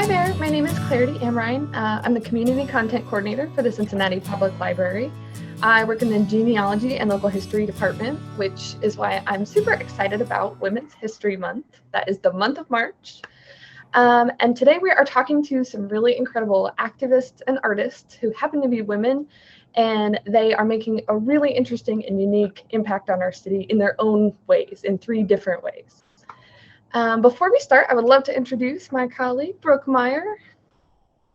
there, my name is Clarity Amrine. I'm the Community Content Coordinator for the Cincinnati Public Library. I work in the Genealogy and Local History Department, which is why I'm super excited about Women's History Month. That is the month of March. And today we are talking to some really incredible activists and artists who happen to be women, and they are making a really interesting and unique impact on our city in their own ways, in 3 different ways. Before we start, I would love to introduce my colleague, Brooke Meyer.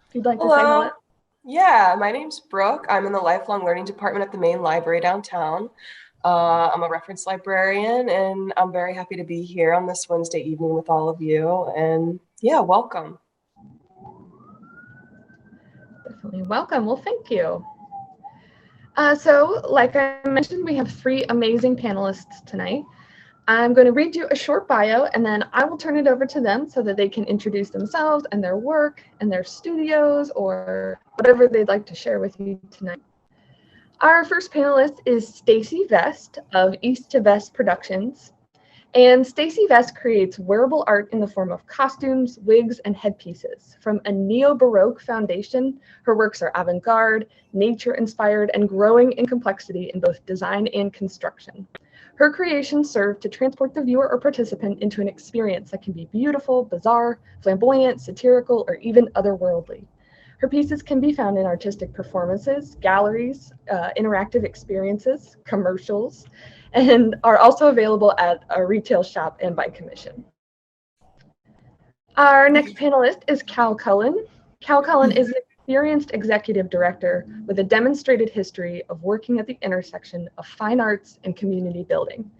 If you'd like to say hello. Yeah, my name's Brooke. I'm in the Lifelong Learning Department at the main library downtown. I'm a reference librarian, and I'm very happy to be here on this Wednesday evening with all of you. And yeah, welcome. Definitely welcome. Well, thank you. So like I mentioned, we have 3 amazing panelists tonight. I'm going to read you a short bio, and then I will turn it over to them so that they can introduce themselves and their work and their studios or whatever they'd like to share with you tonight. Our first panelist is Stacey Vest of East to Vest Productions. And Stacey Vest creates wearable art in the form of costumes, wigs, and headpieces. From a neo-Baroque foundation, her works are avant-garde, nature-inspired, and growing in complexity in both design and construction. Her creations serve to transport the viewer or participant into an experience that can be beautiful, bizarre, flamboyant, satirical, or even otherworldly. Her pieces can be found in artistic performances, galleries, interactive experiences, commercials, and are also available at a retail shop and by commission. Our next panelist is Cal Cullen. Cal Cullen is an experienced executive director with a demonstrated history of working at the intersection of fine arts and community building.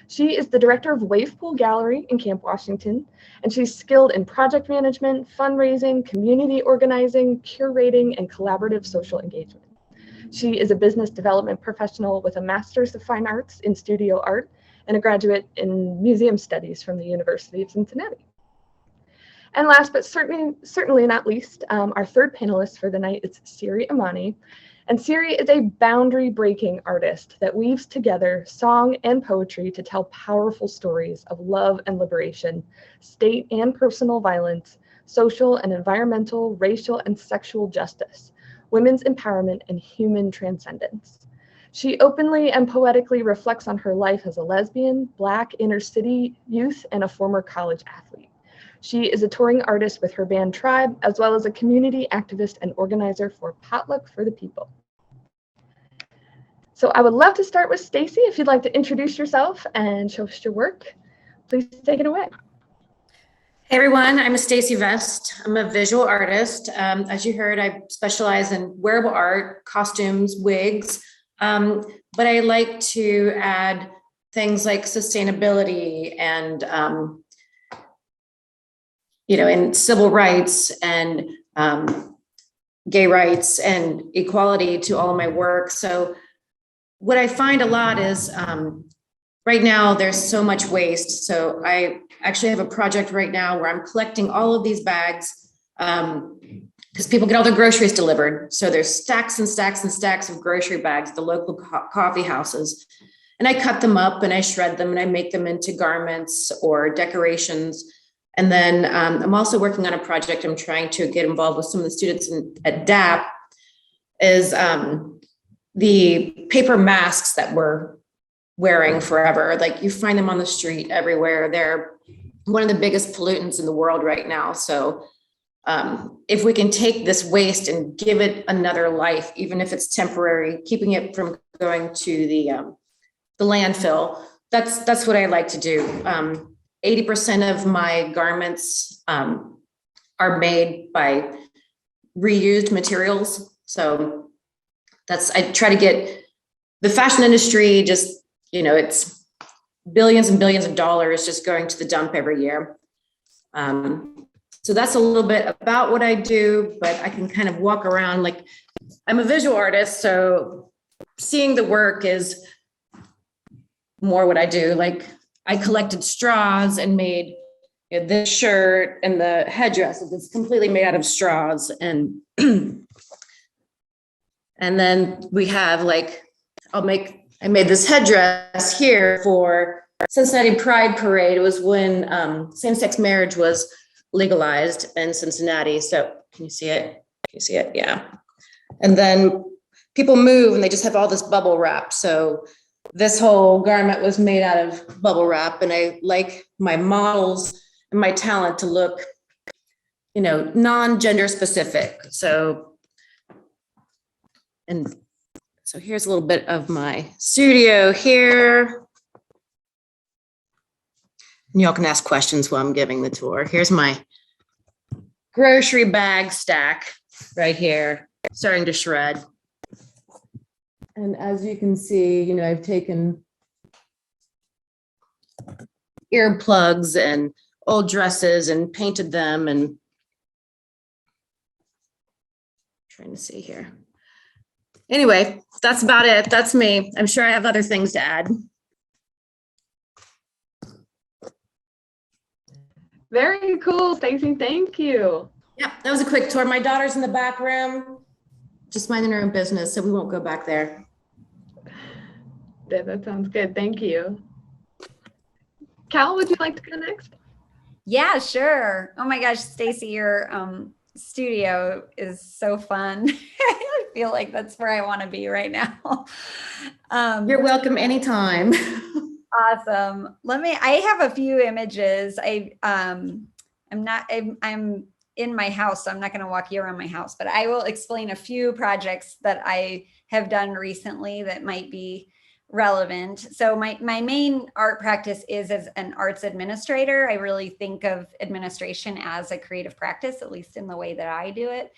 She is the director of Wave Pool Gallery in Camp Washington, and she's skilled in project management, fundraising, community organizing, curating, and collaborative social engagement. She is a business development professional with a Master's of Fine Arts in Studio Art and a graduate in Museum Studies from the University of Cincinnati. And last but certainly not least, our third panelist for the night is Siri Imani. And Siri is a boundary-breaking artist that weaves together song and poetry to tell powerful stories of love and liberation, state and personal violence, social and environmental, racial and sexual justice, women's empowerment, and human transcendence. She openly and poetically reflects on her life as a lesbian, Black inner-city youth, and a former college athlete. She is a touring artist with her band Triiibe, as well as a community activist and organizer for Potluck for the People. So I would love to start with Stacey. If you'd like to introduce yourself and show us your work, please take it away. Hey everyone, I'm Stacey Vest. I'm a visual artist. As you heard, I specialize in wearable art, costumes, wigs, but I like to add things like sustainability and in civil rights and gay rights and equality to all of my work. So what I find a lot is right now there's so much waste. So I actually have a project right now where I'm collecting all of these bags because people get all their groceries delivered. So there's stacks and stacks and stacks of grocery bags at the local coffee houses. And I cut them up and I shred them and I make them into garments or decorations. And then I'm also working on a project. I'm trying to get involved with some of the students at DAP is the paper masks that we're wearing forever. Like you find them on the street everywhere. They're one of the biggest pollutants in the world right now. So if we can take this waste and give it another life, even if it's temporary, keeping it from going to the landfill, that's what I like to do. 80% of my garments are made by reused materials. So I try to get the fashion industry just, it's billions and billions of dollars just going to the dump every year. So that's a little bit about what I do, but I can kind of walk around like I'm a visual artist. So seeing the work is more what I do. Like I collected straws and made this shirt and the headdress. It's completely made out of straws. And then we have I made this headdress here for Cincinnati Pride Parade. It was when same-sex marriage was legalized in Cincinnati. So can you see it? Can you see it? Yeah. And then people move and they just have all this bubble wrap. So this whole garment was made out of bubble wrap, and I like my models and my talent to look, you know, non-gender specific. So, and so here's a little bit of my studio here. And y'all can ask questions while I'm giving the tour. Here's my grocery bag stack right here, starting to shred. And as you can see, you know, I've taken earplugs and old dresses and painted them, and trying to see here. Anyway, that's about it. That's me. I'm sure I have other things to add. Very cool, Stacey. Thank you. Yeah, that was a quick tour. My daughter's in the back room, just minding her own business, so we won't go back there. Yeah, that sounds good. Thank you. Cal, would you like to go next? Yeah, sure. Oh my gosh, Stacey, your studio is so fun. I feel like that's where I want to be right now. You're welcome anytime. Awesome. I have a few images. I'm in my house, so I'm not going to walk you around my house, but I will explain a few projects that I have done recently that might be relevant. So my main art practice is as an arts administrator. I really think of administration as a creative practice, at least in the way that I do it,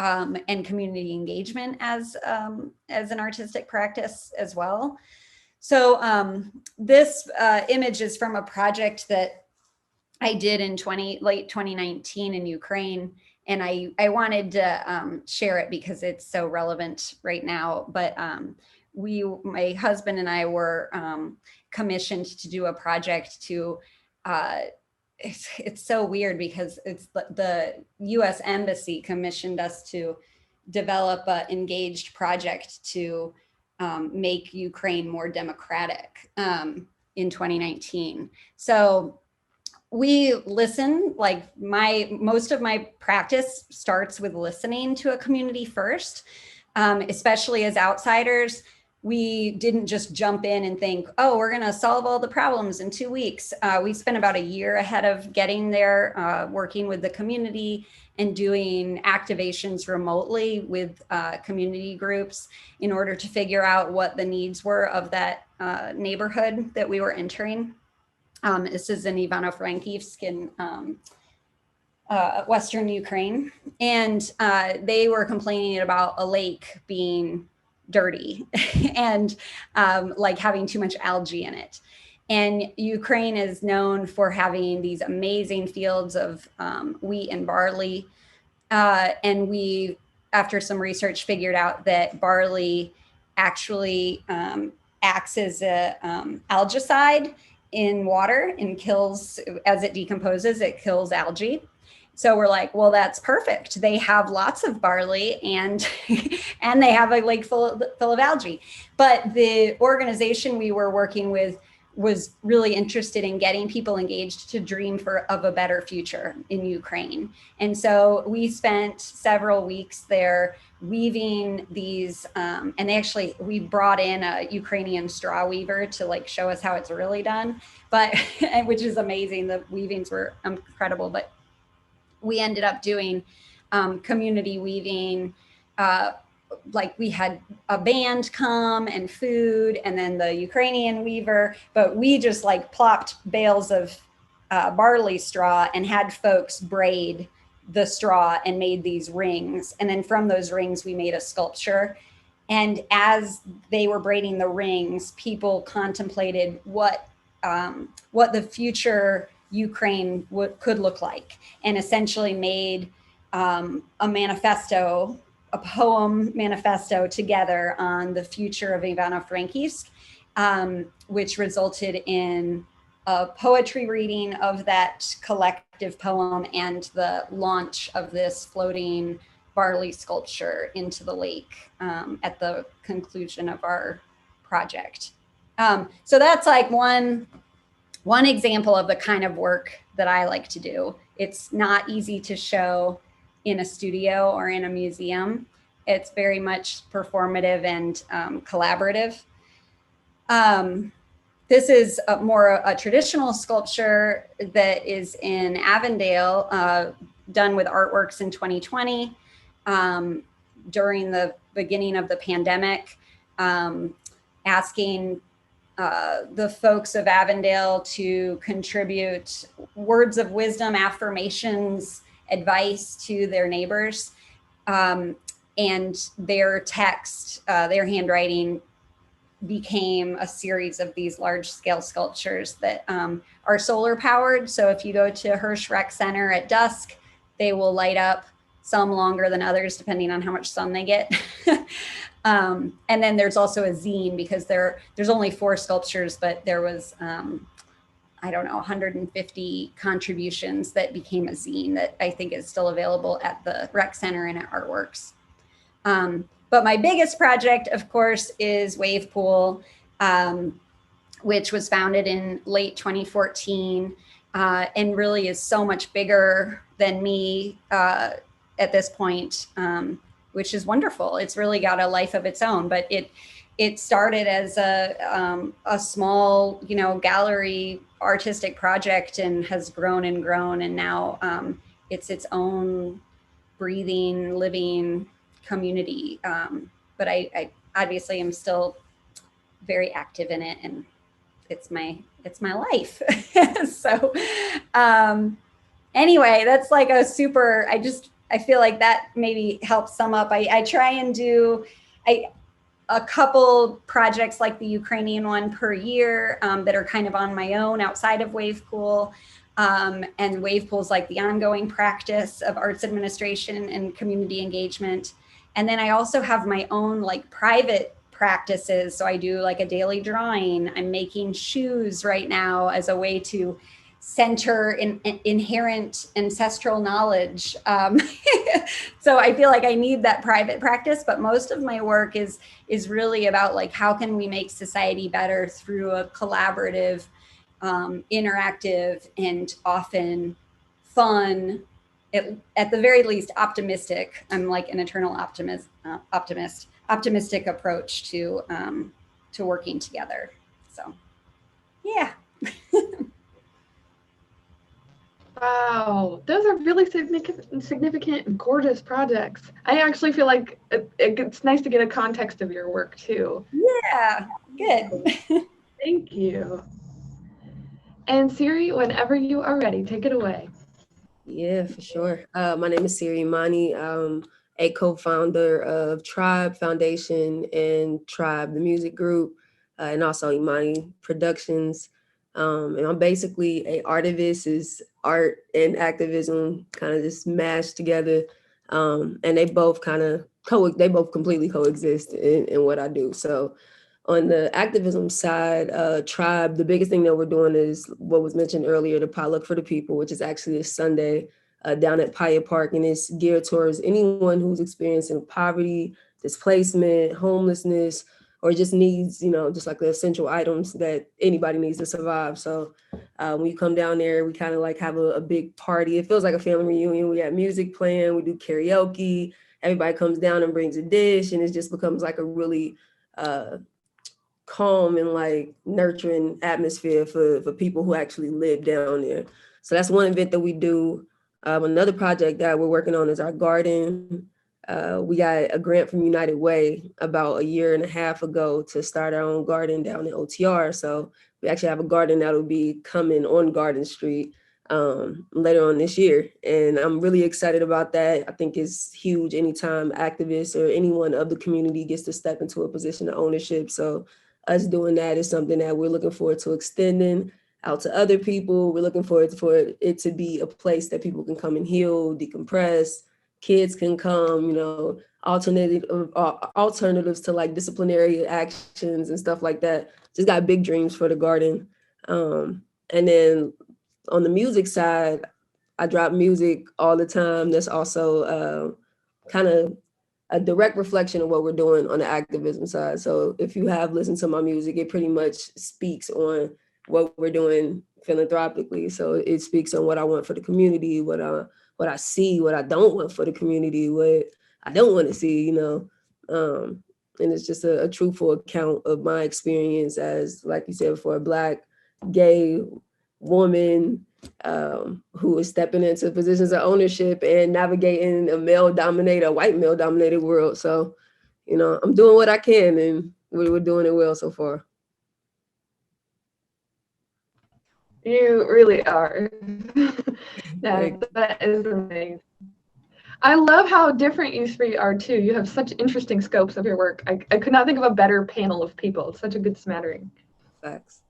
and community engagement as an artistic practice as well. So this image is from a project that I did in late 2019 in Ukraine, and I wanted to share it because it's so relevant right now. But my husband and I were commissioned to do a project to, it's so weird because it's the US Embassy commissioned us to develop an engaged project to make Ukraine more democratic in 2019. So we listen, like most of my practice starts with listening to a community first, especially as outsiders. We didn't just jump in and think, oh, we're going to solve all the problems in 2 weeks. We spent about a year ahead of getting there, working with the community and doing activations remotely with community groups in order to figure out what the needs were of that neighborhood that we were entering. This is in Ivano-Frankivsk in Western Ukraine. And they were complaining about a lake being dirty and like having too much algae in it. And Ukraine is known for having these amazing fields of wheat and barley. And we, after some research, figured out that barley actually acts as a algicide in water and kills, as it decomposes, it kills algae. So we're like, well, that's perfect. They have lots of barley and and they have a lake full of algae. But the organization we were working with was really interested in getting people engaged to dream of a better future in Ukraine. And so we spent several weeks there weaving these, and we brought in a Ukrainian straw weaver to like show us how it's really done, but which is amazing. The weavings were incredible, but we ended up doing community weaving. Like we had a band come and food, and then the Ukrainian weaver, but we just like plopped bales of barley straw and had folks braid the straw and made these rings. And then from those rings, we made a sculpture. And as they were braiding the rings, people contemplated what the future Ukraine could look like, and essentially made a manifesto, a poem manifesto together on the future of Ivano-Frankivsk, which resulted in a poetry reading of that collective poem and the launch of this floating barley sculpture into the lake at the conclusion of our project. So that's like one one example of the kind of work that I like to do. It's not easy to show in a studio or in a museum. It's very much performative and collaborative. This is more a traditional sculpture that is in Avondale, done with Artworks in 2020 during the beginning of the pandemic, asking the folks of Avondale to contribute words of wisdom, affirmations, advice to their neighbors. And their text, their handwriting became a series of these large scale sculptures that are solar powered. So if you go to Hirsch Rec Center at dusk, they will light up, some longer than others, depending on how much sun they get. And then there's also a zine, because there's only 4 sculptures, but there was, I don't know, 150 contributions that became a zine that I think is still available at the Rec Center and at Artworks. But my biggest project, of course, is Wave Pool, which was founded in late 2014 and really is so much bigger than me at this point, which is wonderful. It's really got a life of its own, but it started as a small, gallery artistic project and has grown and grown. And now it's its own breathing, living community. But I obviously am still very active in it, and it's my life. So anyway, that's like a super, I feel like that maybe helps sum up. I try and do a couple projects like the Ukrainian one per year that are kind of on my own outside of Wave Pool. And Wave Pool is like the ongoing practice of arts administration and community engagement. And then I also have my own like private practices. So I do like a daily drawing. I'm making shoes right now as a way to center inherent ancestral knowledge. So I feel like I need that private practice, but most of my work is really about like, how can we make society better through a collaborative, interactive, and often fun, at the very least optimistic. I'm like an eternal optimistic approach to working together. So yeah. Wow, those are really significant and gorgeous projects. I actually feel like it's nice to get a context of your work too. Yeah, good. Thank you. And Siri, whenever you are ready, take it away. Yeah, for sure. My name is Siri Imani. I'm a co-founder of Triiibe Foundation and Triiibe, the music group, and also Imani Productions. And I'm basically a artivist. Is art and activism kind of just mashed together. And they both completely coexist in what I do. So on the activism side, Triiibe, the biggest thing that we're doing is what was mentioned earlier, the Potluck for the People, which is actually this Sunday down at Paya Park, and it's geared towards anyone who's experiencing poverty, displacement, homelessness, or just needs, just like the essential items that anybody needs to survive. So when you come down there, we kind of like have a big party. It feels like a family reunion. We have music playing, we do karaoke, everybody comes down and brings a dish, and it just becomes like a really calm and like nurturing atmosphere for people who actually live down there. So that's one event that we do. Another project that we're working on is our garden. We got a grant from United Way about 1.5 years ago to start our own garden down in OTR. So we actually have a garden that will be coming on Garden Street later on this year. And I'm really excited about that. I think it's huge anytime activists or anyone of the community gets to step into a position of ownership. So us doing that is something that we're looking forward to extending out to other people. We're looking forward for it to be a place that people can come and heal, decompress, kids can come, alternatives to like disciplinary actions and stuff like that. Just got big dreams for the garden. And then on the music side, I drop music all the time. That's also kind of a direct reflection of what we're doing on the activism side. So if you have listened to my music, it pretty much speaks on what we're doing philanthropically. So it speaks on what I want for the community, what I see, what I don't want for the community, what I don't want to see, you know. And it's just a truthful account of my experience as, like you said before, a Black, gay woman who is stepping into positions of ownership and navigating a white male-dominated world. So, you know, I'm doing what I can, and we're doing it well so far. You really are. That is amazing. I love how different you three are too. You have such interesting scopes of your work. I could not think of a better panel of people. It's such a good smattering. Facts.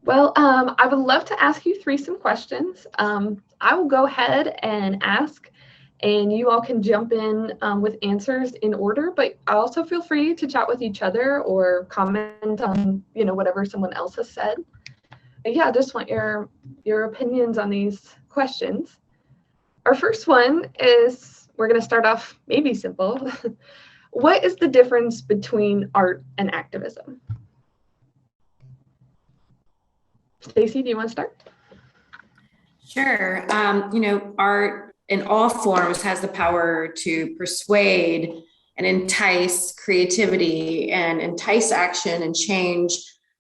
Well, I would love to ask you three some questions. I will go ahead and ask, and you all can jump in with answers in order, but also feel free to chat with each other or comment on, you know, whatever someone else has said. But yeah, I just want your opinions on these questions. Our first one is, we're going to start off maybe simple. What is the difference between art and activism? Stacey, do you want to start? Sure. You know, art in all forms has the power to persuade and entice creativity and entice action and change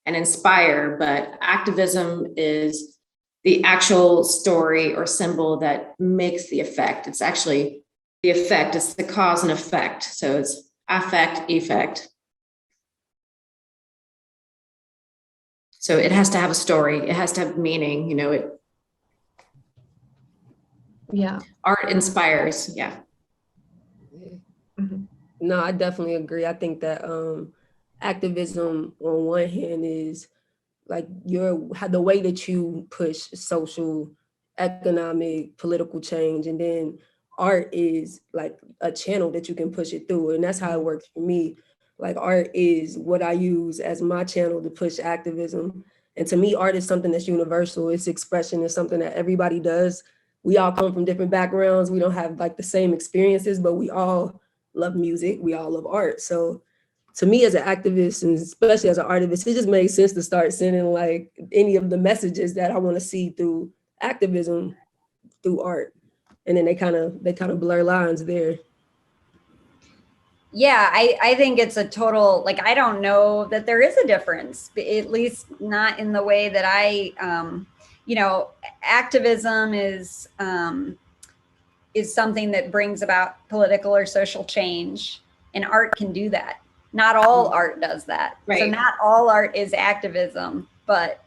and inspire, but activism is the actual story or symbol that makes the effect. It's actually the effect, it's the cause and effect. So it's affect, effect. So it has to have a story, it has to have meaning, you know, art inspires, yeah. Mm-hmm. No, I definitely agree. I think that activism on one hand is like the way that you push social, economic, political change, and then art is like a channel that you can push it through, and that's how it works for me. Like art is what I use as my channel to push activism, and to me, art is something that's universal. It's expression. It's something that everybody does. We all come from different backgrounds. We don't have like the same experiences, but we all love music. We all love art. So to me as an activist, and especially as an artist, it just makes sense to start sending like any of the messages that I want to see through activism, through art. And then they kind of blur lines there. Yeah, I think it's a total, like, I don't know that there is a difference, at least not in the way that you know, activism is something that brings about political or social change, and art can do that. Not all art does that. Right. So not all art is activism, but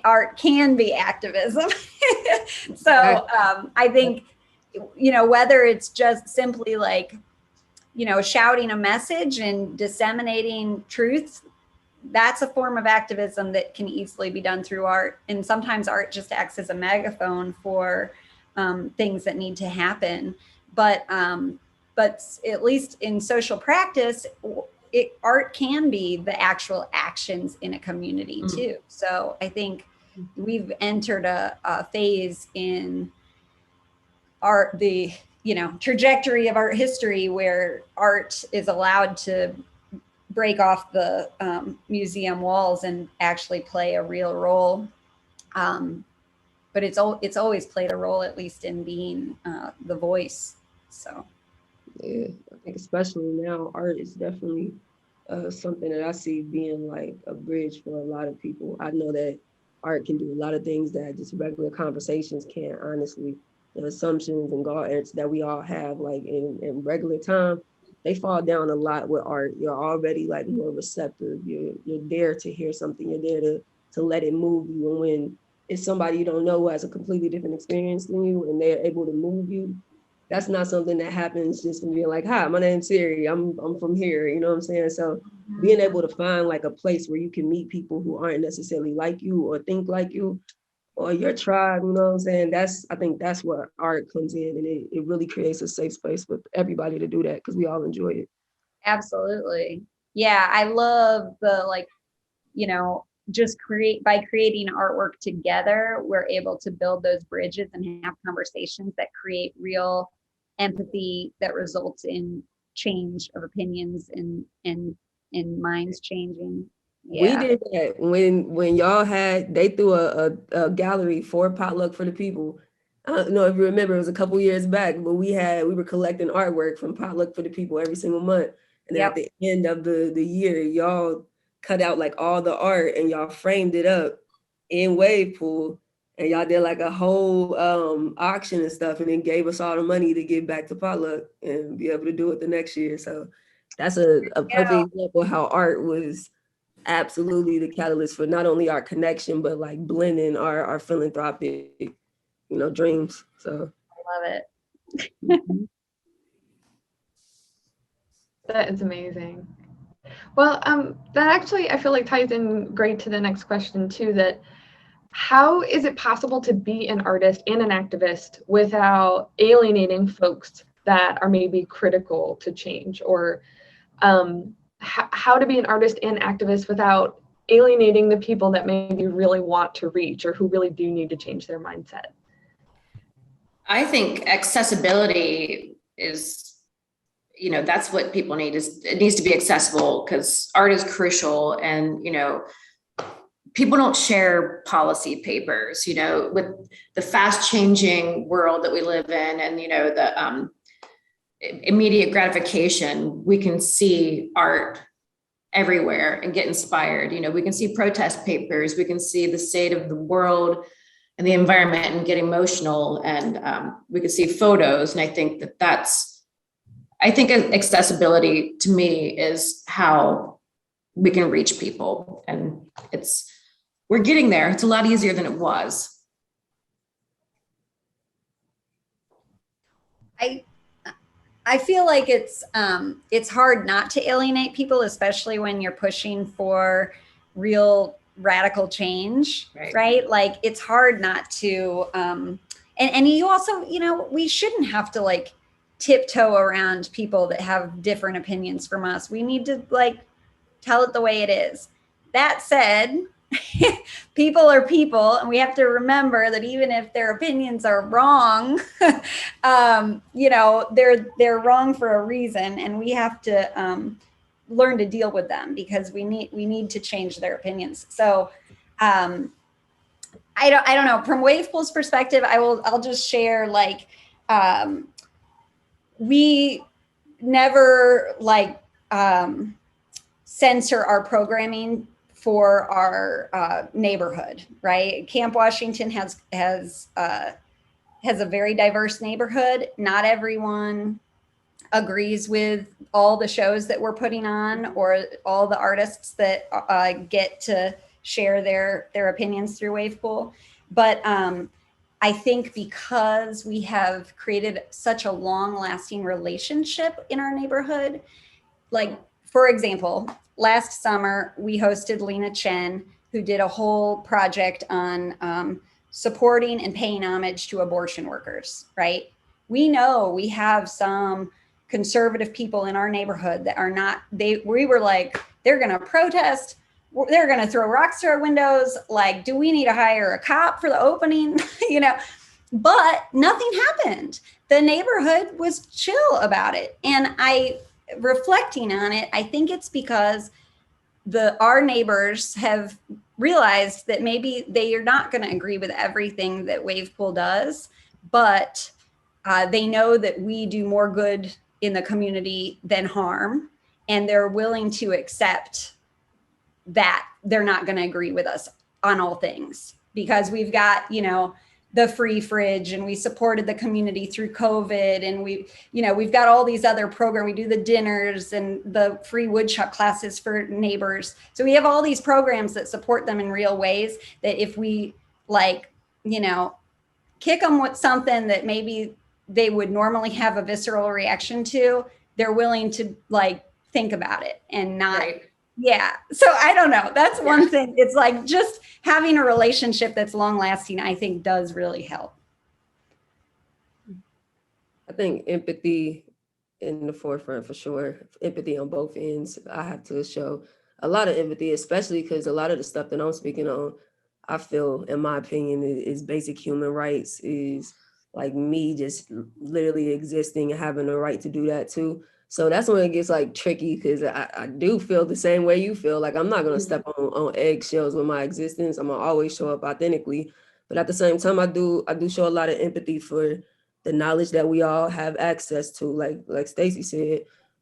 art can be activism. So I think, you know, whether it's just simply like, you know, shouting a message and disseminating truth, that's a form of activism that can easily be done through art. And sometimes art just acts as a megaphone for things that need to happen. But at least in social practice, art can be the actual actions in a community too. So I think we've entered a phase in art, the, you know, trajectory of art history where art is allowed to break off the museum walls and actually play a real role. But it's always played a role, at least in being the voice. So yeah, I think especially now, art is definitely something that I see being like a bridge for a lot of people. I know that art can do a lot of things that just regular conversations can't, honestly. The assumptions and guards that we all have like in regular time, they fall down a lot with art. You're already like more receptive. You're there to hear something. You're there to let it move you. And when it's somebody you don't know who has a completely different experience than you and they're able to move you, that's not something that happens just from being like, hi, my name's Siri, I'm from here, you know what I'm saying? So being able to find like a place where you can meet people who aren't necessarily like you or think like you or your tribe, you know what I'm saying? I think that's where art comes in, and it really creates a safe space for everybody to do that because we all enjoy it. Absolutely. Yeah, I love the, like, you know, just by creating artwork together, we're able to build those bridges and have conversations that create real empathy that results in change of opinions and minds changing. We did that when y'all they threw a gallery for potluck for the people. I don't know if you remember, it was a couple years back, but we were collecting artwork from potluck for the people every single month. And then at the end of the year, y'all cut out like all the art and y'all framed it up in wave pool. And y'all did like a whole auction and stuff, and then gave us all the money to give back to potluck and be able to do it the next year. So that's a perfect example of how art was absolutely the catalyst for not only our connection, but like blending our philanthropic, dreams. So I love it. That is amazing. Well, that actually, I feel like ties in great to the next question too, that how is it possible to be an artist and an activist without alienating folks that are maybe critical to change, or how to be an artist and activist without alienating the people that maybe really want to reach or who really do need to change their mindset? I think accessibility is, that's what people need. It needs to be accessible because art is crucial. And, people don't share policy papers, with the fast changing world that we live in, and, the immediate gratification, we can see art everywhere and get inspired. We can see protest papers, we can see the state of the world and the environment and get emotional, and we can see photos. And I think I think accessibility to me is how we can reach people, and we're getting there. It's a lot easier than it was. I feel like it's hard not to alienate people, especially when you're pushing for real radical change, right? Like it's hard not to, and you also, we shouldn't have to like tiptoe around people that have different opinions from us. We need to like tell it the way it is. That said, people are people, and we have to remember that even if their opinions are wrong, they're wrong for a reason, and we have to learn to deal with them because we need to change their opinions. So I don't know, from Wave Pool's perspective, I'll just share like we never like censor our programming for our neighborhood, right? Camp Washington has a very diverse neighborhood. Not everyone agrees with all the shows that we're putting on or all the artists that get to share their opinions through Wave Pool. But I think because we have created such a long-lasting relationship in our neighborhood, like, for example, last summer, we hosted Lena Chen, who did a whole project on supporting and paying homage to abortion workers, right? We know we have some conservative people in our neighborhood that are not, we were like, they're gonna protest, they're gonna throw rocks through our windows, like, do we need to hire a cop for the opening? But nothing happened. The neighborhood was chill about it. And reflecting on it, I think it's because our neighbors have realized that maybe they are not going to agree with everything that Wave Pool does, but they know that we do more good in the community than harm, and they're willing to accept that they're not going to agree with us on all things because we've got, the free fridge, and we supported the community through COVID, and we've got all these other programs. We do the dinners and the free woodshop classes for neighbors. So we have all these programs that support them in real ways that if we kick them with something that maybe they would normally have a visceral reaction to, they're willing to think about it and not. Right. Yeah. So I don't know. That's one thing. It's like just having a relationship that's long lasting, I think does really help. I think empathy in the forefront for sure. Empathy on both ends. I have to show a lot of empathy, especially because a lot of the stuff that I'm speaking on, I feel, in my opinion, is basic human rights, is like me just literally existing and having the right to do that too. So that's when it gets like tricky, because I do feel the same way you feel. Like I'm not gonna step on eggshells with my existence. I'm gonna always show up authentically. But at the same time, I do show a lot of empathy for the knowledge that we all have access to, like Stacey said.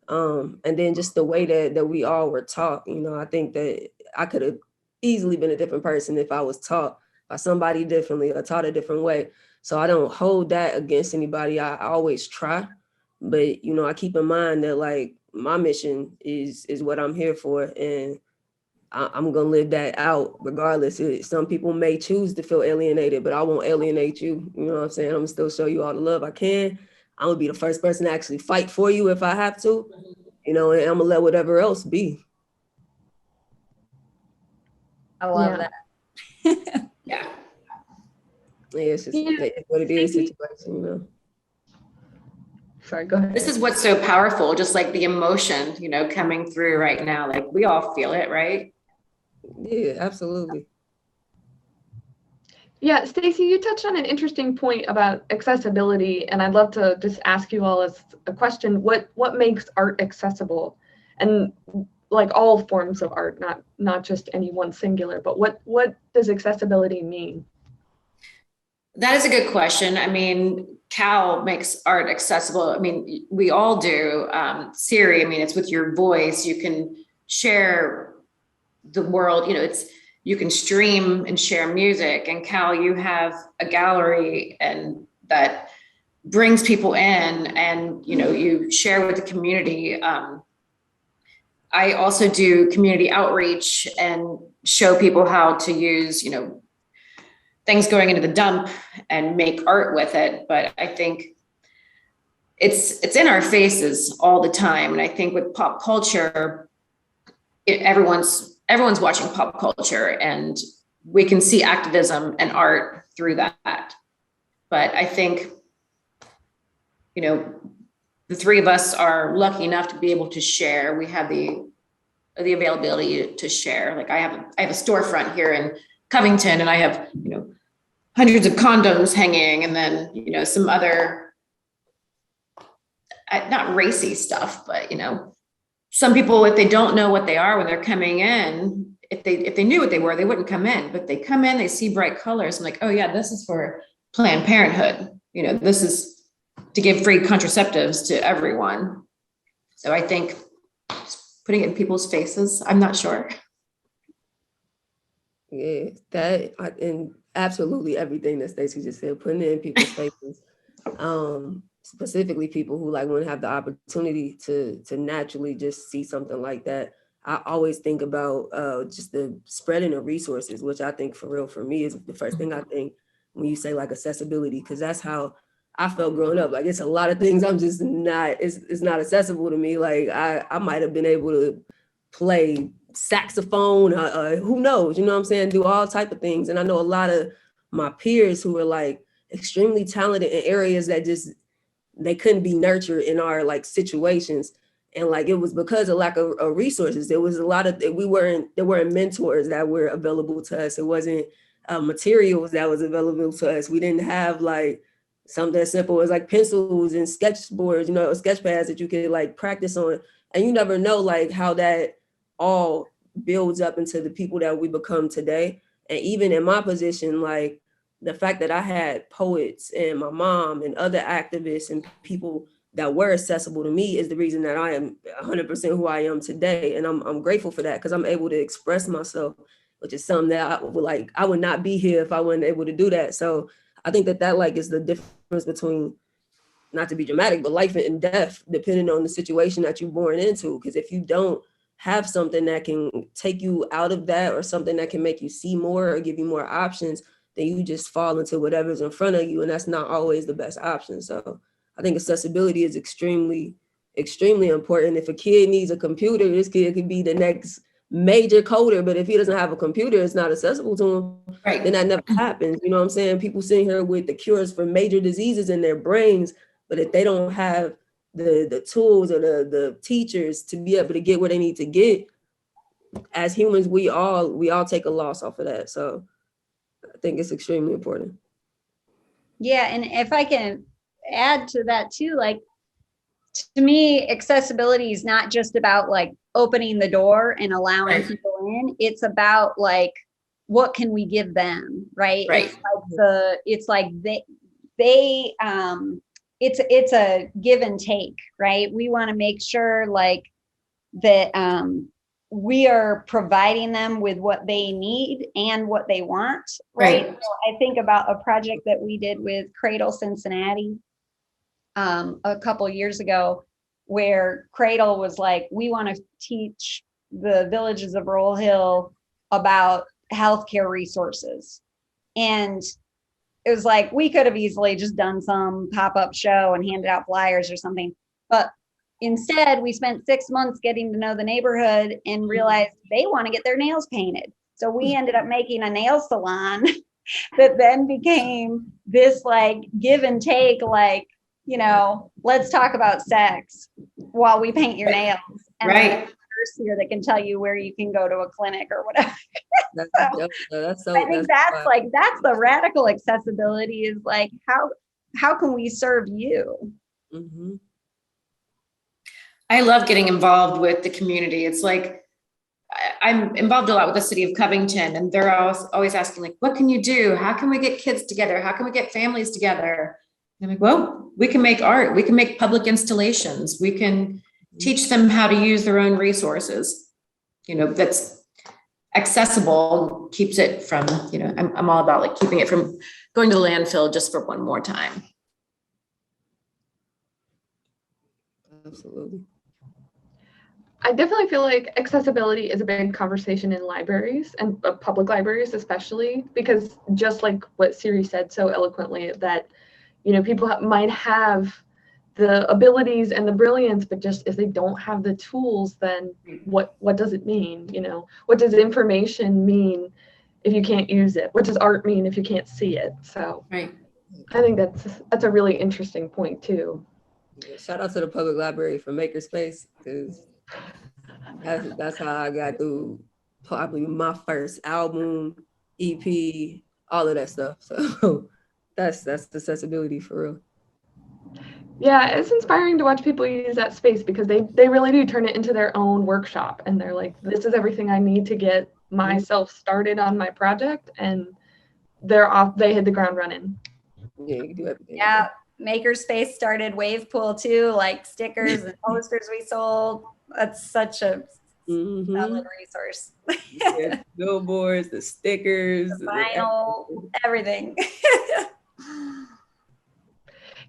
And then just the way that we all were taught. You know, I think that I could have easily been a different person if I was taught by somebody differently or taught a different way. So I don't hold that against anybody. I always try. But, you know, I keep in mind that like my mission is what I'm here for. And I'm going to live that out regardless. Some people may choose to feel alienated, but I won't alienate you. You know what I'm saying? I'm going to still show you all the love I can. I'm going to be the first person to actually fight for you if I have to, you know, and I'm going to let whatever else be. I love that. Yeah. Yeah, it's just what it is, situation, you know. Sorry, go ahead. This is what's so powerful, just like the emotion, you know, coming through right now. Like we all feel it, right? Yeah, absolutely. Yeah, Stacey, you touched on an interesting point about accessibility, and I'd love to just ask you all as a question, what makes art accessible? And like all forms of art, not just any one singular, but what does accessibility mean? That is a good question. I mean, Cal makes art accessible. I mean, we all do. Siri, I mean, it's with your voice. You can share the world, you know, you can stream and share music. And Cal, you have a gallery and that brings people in and, you know, you share with the community. I also do community outreach and show people how to use, you know, things going into the dump and make art with it. But I think it's in our faces all the time. And I think with pop culture, everyone's watching pop culture, and we can see activism and art through that. But I think, you know, the three of us are lucky enough to be able to share. We have the availability to share. Like I have a storefront here in Covington, and I have, you know, hundreds of condoms hanging, and then, you know, some other, not racy stuff, but, you know, some people, if they don't know what they are when they're coming in, if they knew what they were, they wouldn't come in, but they come in, they see bright colors. I'm like, oh yeah, this is for Planned Parenthood. You know, this is to give free contraceptives to everyone. So I think putting it in people's faces, I'm not sure. Yeah, and absolutely everything that Stacey just said, putting it in people's faces. Specifically people who like want to have the opportunity to naturally just see something like that. I always think about just the spreading of resources, which I think for real for me is the first thing I think when you say like accessibility, because that's how I felt growing up. Like it's a lot of things I'm just not, it's not accessible to me. Like I might have been able to play saxophone, who knows, you know what I'm saying? Do all type of things. And I know a lot of my peers who are like extremely talented in areas that just, they couldn't be nurtured in our like situations. And like, it was because of lack of resources. There was a lot of, there weren't mentors that were available to us. It wasn't materials that was available to us. We didn't have like something as simple as like pencils and sketchboards, you know, or sketch pads that you could like practice on. And you never know like how that all builds up into the people that we become today. And even in my position, like, the fact that I had poets and my mom and other activists and people that were accessible to me is the reason that I am 100% who I am today. And I'm grateful for that, because I'm able to express myself, which is something that I would not be here if I wasn't able to do that. So I think that like is the difference between, not to be dramatic, but life and death, depending on the situation that you're born into. Because if you don't have something that can take you out of that, or something that can make you see more or give you more options, then you just fall into whatever's in front of you. And that's not always the best option. So I think accessibility is extremely, extremely important. If a kid needs a computer, this kid could be the next major coder, but if he doesn't have a computer, it's not accessible to him, right, then that never happens. You know what I'm saying? People sitting here with the cures for major diseases in their brains, but if they don't have the tools or the teachers to be able to get where they need to get, as humans, we all take a loss off of that. So I think it's extremely important. Yeah, and if I can add to that too, like to me, accessibility is not just about like opening the door and allowing Right. people in. It's about like, what can we give them, right? Right. It's like it's a give and take, right? We want to make sure like that we are providing them with what they need and what they want, right? Right. So I think about a project that we did with Cradle Cincinnati a couple years ago, where Cradle was like, we want to teach the villages of Roll Hill about healthcare resources. And it was like, we could have easily just done some pop-up show and handed out flyers or something. But instead, we spent 6 months getting to know the neighborhood and realized they want to get their nails painted. So we ended up making a nail salon that then became this like give and take, like, you know, let's talk about sex while we paint your nails. And Right. there's a nurse here that can tell you where you can go to a clinic or whatever. That's dope. That's so. I think that's the radical accessibility, is like, how can we serve you? Mm-hmm. I love getting involved with the community. It's like, I'm involved a lot with the city of Covington, and they're always asking, like, what can you do? How can we get kids together? How can we get families together? And I'm like, well, we can make art. We can make public installations. We can teach them how to use their own resources. You know, that's accessible, keeps it from, you know, I'm all about like keeping it from going to the landfill just for one more time. Absolutely. I definitely feel like accessibility is a big conversation in libraries, and public libraries especially, because just like what Siri said so eloquently, that, you know, people might have the abilities and the brilliance, but just if they don't have the tools, then what does it mean? You know, what does information mean if you can't use it? What does art mean if you can't see it? So Right. I think that's a really interesting point too. Yeah, shout out to the public library for Makerspace, because that's how I got through probably my first album, EP, all of that stuff. So that's accessibility for real. Yeah, it's inspiring to watch people use that space, because they really do turn it into their own workshop, and they're like, this is everything I need to get myself started on my project, and they hit the ground running. Yeah, you can do everything. Yeah, Makerspace started Wave Pool too, like stickers and posters we sold. That's such a solid resource. Yeah, billboards, the stickers, the vinyl, everything.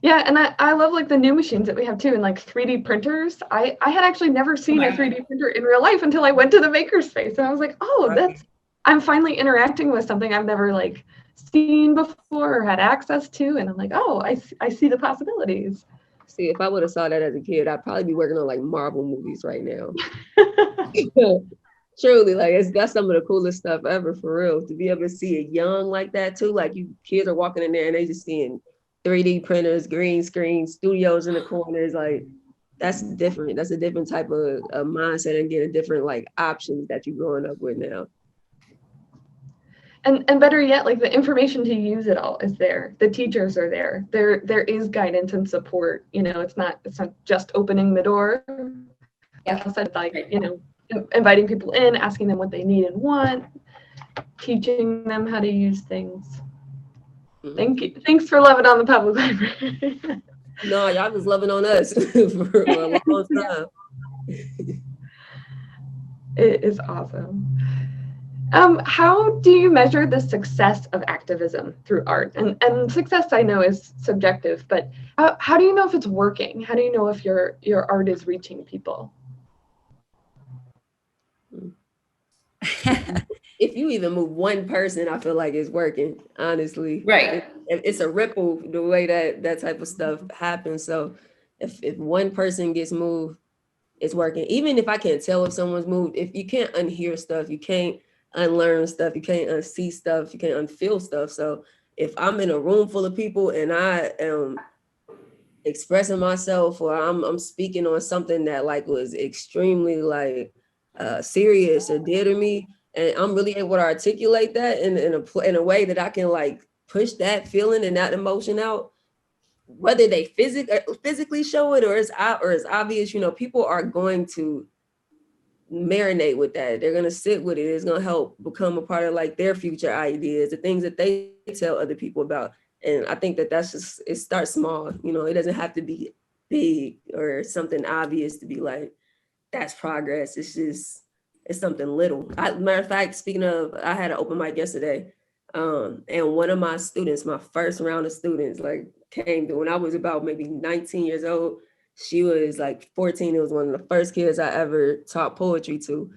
Yeah, and I love like the new machines that we have too, and like 3D printers. I had actually never seen a 3D printer in real life until I went to the Makerspace, and I was like, oh, I'm finally interacting with something I've never like seen before or had access to, and I'm like, oh, I see the possibilities. See, if I would have saw that as a kid, I'd probably be working on like Marvel movies right now. Truly, like that's some of the coolest stuff ever, for real. To be able to see it young like that too, like you kids are walking in there and they just seeing 3D printers, green screen, studios in the corners, like that's different. That's a different type of mindset, and getting different like options that you're growing up with now. And better yet, like the information to use it all is there. The teachers are there. There is guidance and support. You know, it's not just opening the door. Like I said, like, you know, inviting people in, asking them what they need and want, teaching them how to use things. Thank you. Thanks for loving on the public library. No, y'all was loving on us for a long time. It is awesome. How do you measure the success of activism through art? And success, I know, is subjective, but how do you know if it's working? How do you know if your art is reaching people? If you even move one person, I feel like it's working, honestly. Right. It's a ripple, the way that type of stuff happens. So if one person gets moved, it's working. Even if I can't tell if someone's moved, if you can't unhear stuff, you can't unlearn stuff, you can't unsee stuff, you can't unfeel stuff. So if I'm in a room full of people and I am expressing myself, or I'm speaking on something that like was extremely like serious or dear to me, and I'm really able to articulate that in a way that I can like push that feeling and that emotion out, whether they physically show it or it's obvious, you know, people are going to marinate with that. They're going to sit with it. It's going to help become a part of like their future ideas, the things that they tell other people about. And I think that that's just, it starts small, you know, it doesn't have to be big or something obvious to be like, that's progress. It's just, it's something little. Matter of fact, speaking of, I had an open mic yesterday. And one of my students, my first round of students, like came through when I was about maybe 19 years old. She was like 14. It was one of the first kids I ever taught poetry to.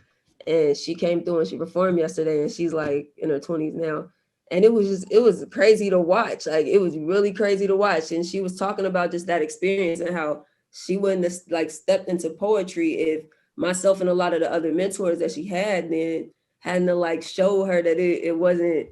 And she came through and she performed yesterday, and she's like in her 20s now. And it was crazy to watch. Like, it was really crazy to watch. And she was talking about just that experience and how she wouldn't have like stepped into poetry if myself and a lot of the other mentors that she had then hadn't to like show her that it wasn't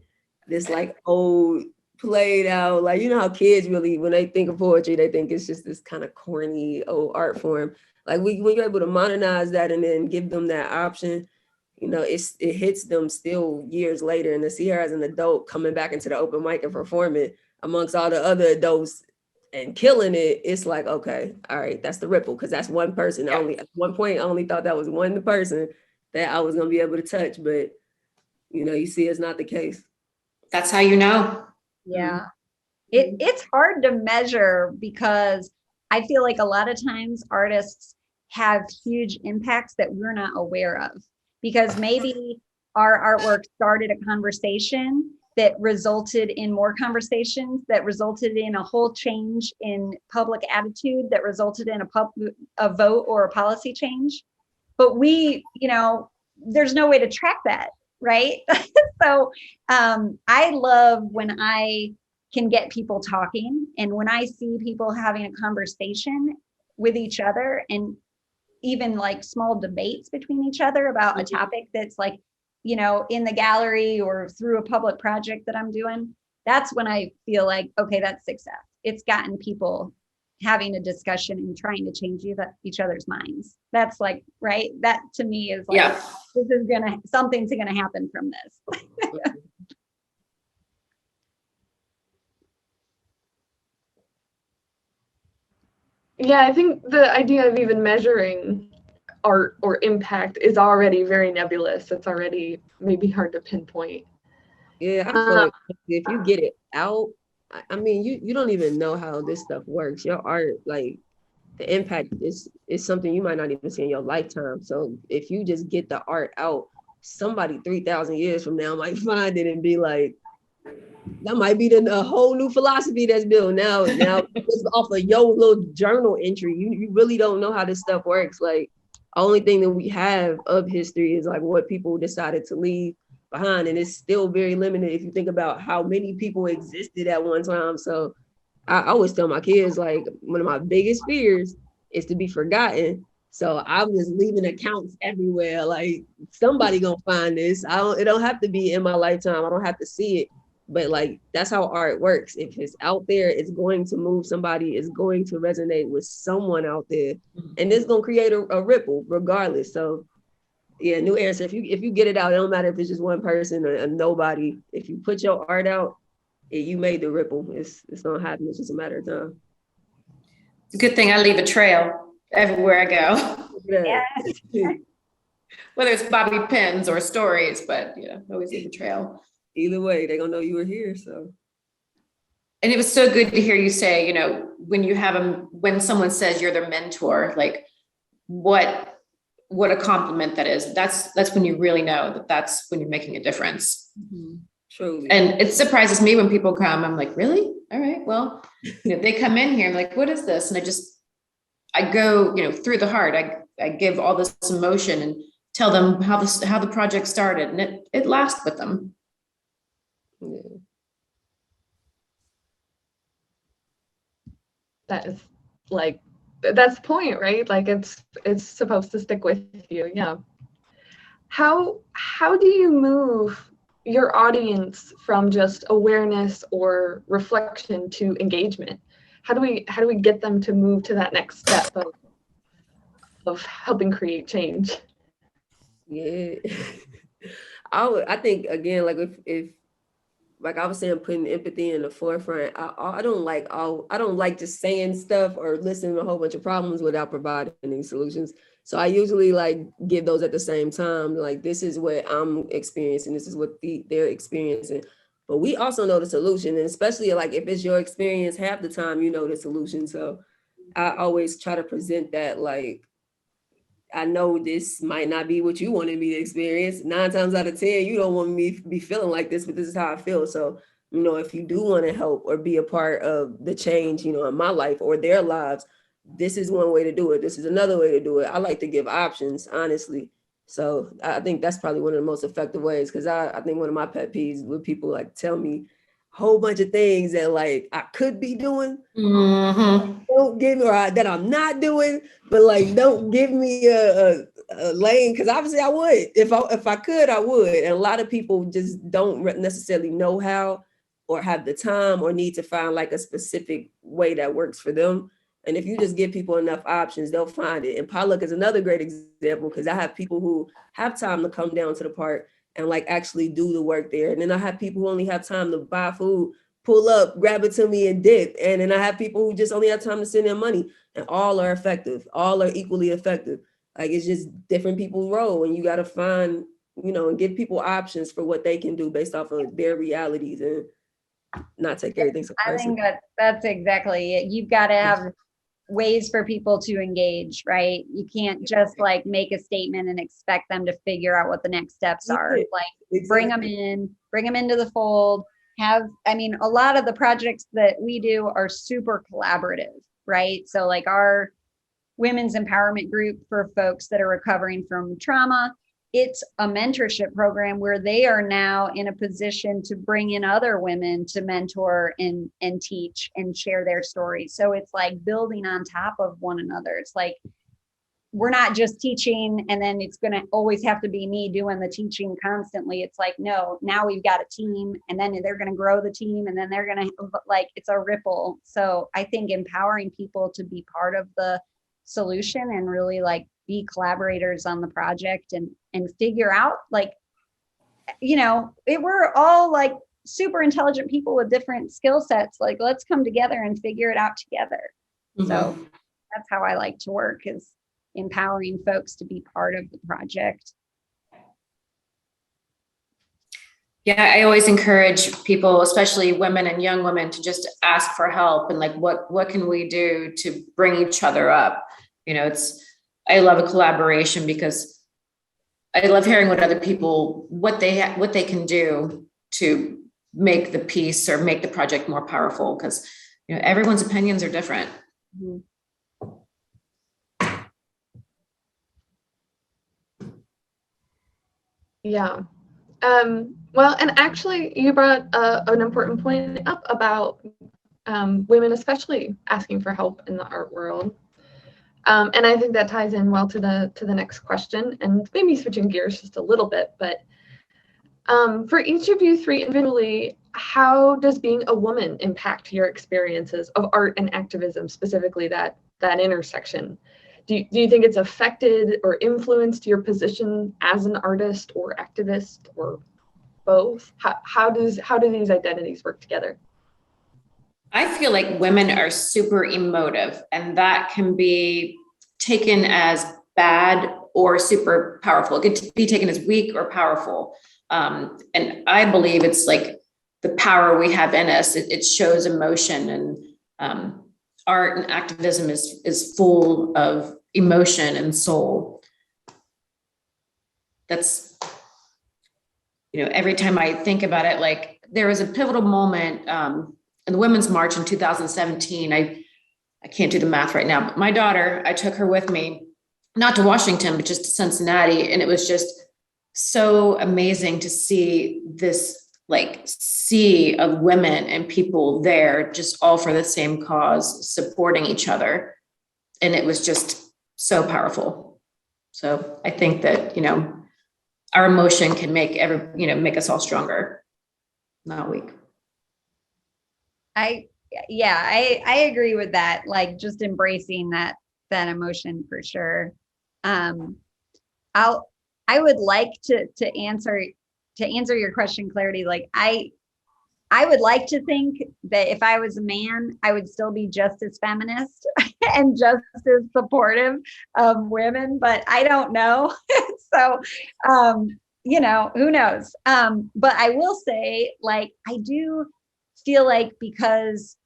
this like old played out, like, you know how kids really, when they think of poetry, they think it's just this kind of corny old art form. Like, when you're able to modernize that and then give them that option, you know, it hits them still years later. And to see her as an adult coming back into the open mic and performing amongst all the other adults and killing it, it's like, okay, all right, that's the ripple, because that's one person. Yeah. Only at one point, I only thought that was one person that I was gonna be able to touch, but you know, you see, it's not the case. That's how you know. Yeah. It's hard to measure because I feel like a lot of times artists have huge impacts that we're not aware of, because maybe our artwork started a conversation that resulted in more conversations, that resulted in a whole change in public attitude, that resulted in a vote or a policy change. But we, you know, there's no way to track that, right? So I love when I can get people talking, and when I see people having a conversation with each other, and even like small debates between each other about a topic that's like, you know, in the gallery or through a public project that I'm doing. That's when I feel like, okay, that's success. It's gotten people having a discussion and trying to change each other's minds. That's like, right? That to me is like, Yeah. something's gonna happen from this. Yeah, I think the idea of even measuring art or impact is already very nebulous. It's already maybe hard to pinpoint. Yeah, I feel like if you get it out, I mean, you don't even know how this stuff works. Your art, like, the impact is something you might not even see in your lifetime. So if you just get the art out, somebody 3,000 years from now might find it and be like, that might be a whole new philosophy that's built now. Just off of your little journal entry, you really don't know how this stuff works. Like, only thing that we have of history is like what people decided to leave behind, and it's still very limited if you think about how many people existed at one time. So I always tell my kids, like, one of my biggest fears is to be forgotten. So I'm just leaving accounts everywhere. Like, somebody gonna find this. It don't have to be in my lifetime. I don't have to see it. But like, that's how art works. If it's out there, it's going to move somebody, it's going to resonate with someone out there. And it's gonna create a ripple regardless. So yeah, new answer. If you get it out, it don't matter if it's just one person or nobody. If you put your art out, you made the ripple. It's gonna happen. It's just a matter of time. It's a good thing I leave a trail everywhere I go. Yeah. Whether it's bobby pins or stories, but you know, always leave a trail. Either way, they're gonna know you were here. So. And it was so good to hear you say, you know, when someone says you're their mentor, like what a compliment that is. That's when you really know that's when you're making a difference. Mm-hmm. Truly. And it surprises me when people come, I'm like, really? All right, well, you know, they come in here, I'm like, what is this? And I go, you know, through the heart. I give all this emotion and tell them how the project started, and it lasts with them. Yeah. That is like, that's the point, right? Like, it's supposed to stick with you. Yeah. How do you move your audience from just awareness or reflection to engagement? How do we get them to move to that next step of helping create change? Yeah. I think, again, like, if like I was saying, putting empathy in the forefront. I don't like just saying stuff or listening to a whole bunch of problems without providing any solutions. So I usually like give those at the same time. Like, this is what I'm experiencing. This is what they're experiencing. But we also know the solution, and especially like if it's your experience, half the time you know the solution. So I always try to present that, like, I know this might not be what you wanted me to experience. 9 times out of 10, you don't want me to be feeling like this, but this is how I feel. So, if you do want to help or be a part of the change, in my life or their lives, this is one way to do it. This is another way to do it. I like to give options, honestly. So I think that's probably one of the most effective ways, because I think one of my pet peeves when people like tell me a whole bunch of things that like I could be doing, don't give me, or that I'm not doing, but like don't give me a lane, because obviously I would, if I could, I would. And a lot of people just don't necessarily know how or have the time or need to find like a specific way that works for them. And if you just give people enough options, they'll find it. And potluck is another great example, because I have people who have time to come down to the park and like actually do the work there. And then I have people who only have time to buy food, pull up, grab it to me and dip. And then I have people who just only have time to send their money, and all are effective. All are equally effective. Like, it's just different people's role, and you got to find, and give people options for what they can do based off of their realities, and not take everything so I personally. think that's exactly it. You've got to have ways for people to engage, right? You can't just like make a statement and expect them to figure out what the next steps are. Like, Exactly. bring them into the fold. A lot of the projects that we do are super collaborative, right? So like our women's empowerment group for folks that are recovering from trauma, it's a mentorship program where they are now in a position to bring in other women to mentor and teach and share their stories. So it's like building on top of one another. It's like, we're not just teaching and then it's going to always have to be me doing the teaching constantly. It's like, no, now we've got a team, and then they're going to grow the team, and then they're going to, like, it's a ripple. So I think empowering people to be part of the solution and really like be collaborators on the project and figure out, like, we're all like super intelligent people with different skill sets. Like, let's come together and figure it out together. So that's how I like to work, is empowering folks to be part of the project. Yeah, I always encourage people, especially women and young women, to just ask for help and like, what can we do to bring each other up? I love a collaboration, because I love hearing what other people, what they can do to make the piece or make the project more powerful, because everyone's opinions are different. Yeah. Well, and actually, you brought an important point up about women, especially asking for help in the art world. And I think that ties in well to the next question, and maybe switching gears just a little bit. But for each of you three individually, how does being a woman impact your experiences of art and activism, specifically that intersection? Do you think it's affected or influenced your position as an artist or activist, or both? How do these identities work together? I feel like women are super emotive, and that can be taken as bad or super powerful. It could be taken as weak or powerful. And I believe it's like the power we have in us. It shows emotion, and art and activism is full of emotion and soul. That's, every time I think about it, like there was a pivotal moment in the Women's March in 2017. I can't do the math right now, but my daughter, I took her with me, not to Washington, but just to Cincinnati. And it was just so amazing to see this like sea of women and people there, just all for the same cause, supporting each other. And it was just so powerful. So I think that, our emotion can make make us all stronger, not weak. I agree with that. Like, just embracing that emotion for sure. I would like to answer your question, Clarity. Like, I would like to think that if I was a man, I would still be just as feminist and just as supportive of women, but I don't know. So, you know, who knows? But I will say, like, I do feel like because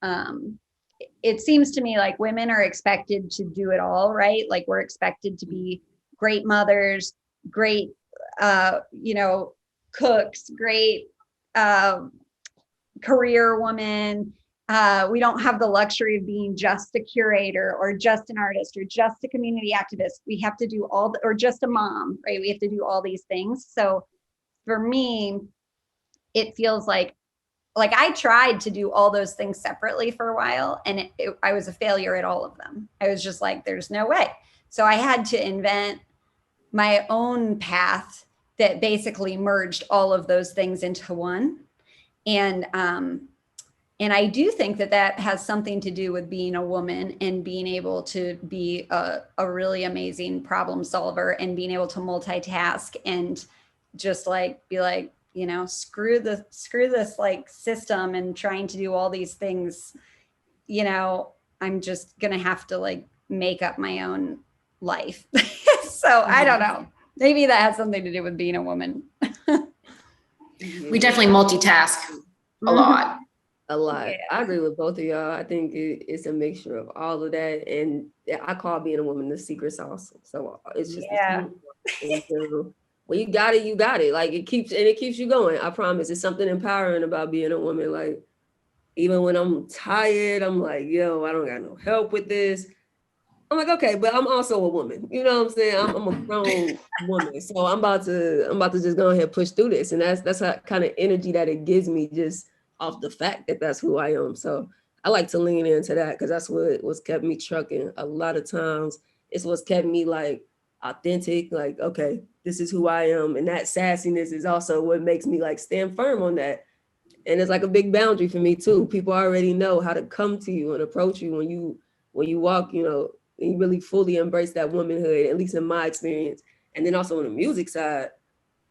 it seems to me like women are expected to do it all, right? Like we're expected to be great mothers, great, you know, cooks, great career woman. We don't have the luxury of being just a curator or just an artist or just a community activist. We have to do all, or just a mom, right? We have to do all these things. So for me, it feels like I tried to do all those things separately for a while, and I was a failure at all of them. I was just like, there's no way. So I had to invent my own path that basically merged all of those things into one. And I do think that that has something to do with being a woman and being able to be a really amazing problem solver and being able to multitask and just like be like, you know, screw this like system and trying to do all these things. You know, I'm just gonna have to like make up my own life. So I don't know. Maybe that has something to do with being a woman. We definitely multitask a lot. A lot. Yeah. I agree with both of y'all. I think it's a mixture of all of that, and I call being a woman the secret sauce. So it's just and so when you got it, you got it. Like it keeps you going. I promise. It's something empowering about being a woman. Like even when I'm tired, I'm like, yo, I don't got no help with this. I'm like, okay, but I'm also a woman. You know what I'm saying? I'm a grown woman, so I'm about to just go ahead and push through this, and that's how kind of energy that it gives me just off the fact that that's who I am. So I like to lean into that because that's what's kept me trucking. A lot of times, it's what's kept me like authentic. Like, okay, this is who I am, and that sassiness is also what makes me like stand firm on that. And it's like a big boundary for me too. People already know how to come to you and approach you when you walk, you know, and you really fully embrace that womanhood, at least in my experience. And then also on the music side,